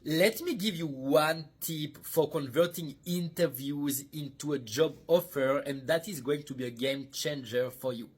Let me give you one tip for converting interviews into a job offer, and that is going to be a game changer for you.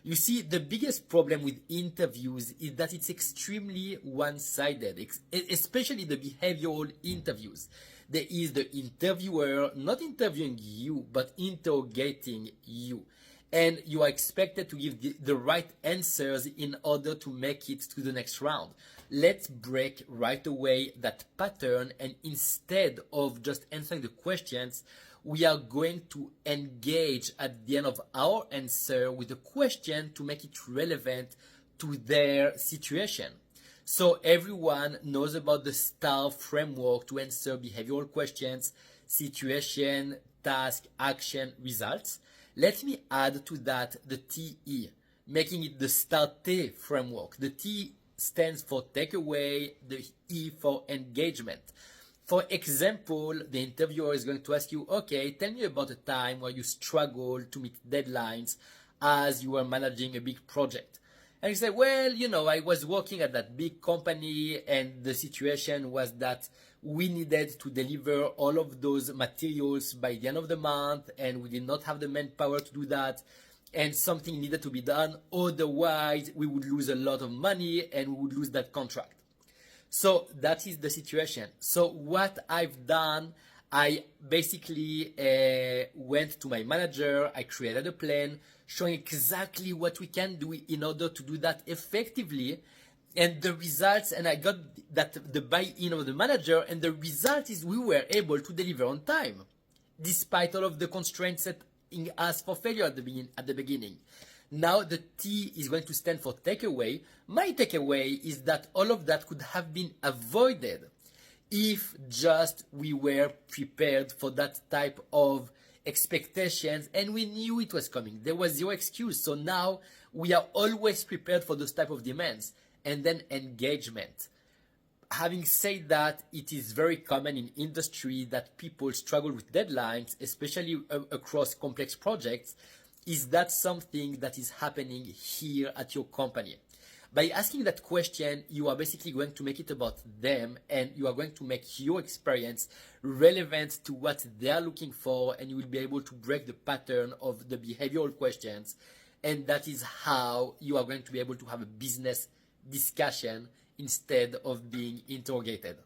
You see, the biggest problem with interviews is that it's extremely one-sided, especially the behavioral interviews. There is the interviewer not interviewing you, but interrogating you. And you are expected to give the right answers in order to make it to the next round. Let's break right away that pattern, and instead of just answering the questions, we are going to engage at the end of our answer with a question to make it relevant to their situation. So everyone knows about the STAR framework to answer behavioral questions: situation, task, action, results. Let me add to that the TE, making it the STAR-T framework. The T stands for takeaway, the E for engagement. For example, the interviewer is going to ask you, okay, tell me about a time where you struggled to meet deadlines as you were managing a big project. And you say, well, I was working at that big company, and the situation was that we needed to deliver all of those materials by the end of the month, and we did not have the manpower to do that, and something needed to be done. Otherwise, we would lose a lot of money and we would lose that contract. So that is the situation. So what I've done, I basically went to my manager, I created a plan showing exactly what we can do in order to do that effectively, and the results, and I got the buy-in of the manager, and the result is we were able to deliver on time, despite all of the constraints setting us for failure at the beginning. Now the T is going to stand for takeaway. My takeaway is that all of that could have been avoided if just we were prepared for that type of expectations and we knew it was coming. There was zero excuse. So now we are always prepared for those type of demands. And then engagement. Having said that, it is very common in industry that people struggle with deadlines, especially across complex projects. Is that something that is happening here at your company? By asking that question, you are basically going to make it about them, and you are going to make your experience relevant to what they are looking for, and you will be able to break the pattern of the behavioral questions. And that is how you are going to be able to have a business discussion instead of being interrogated.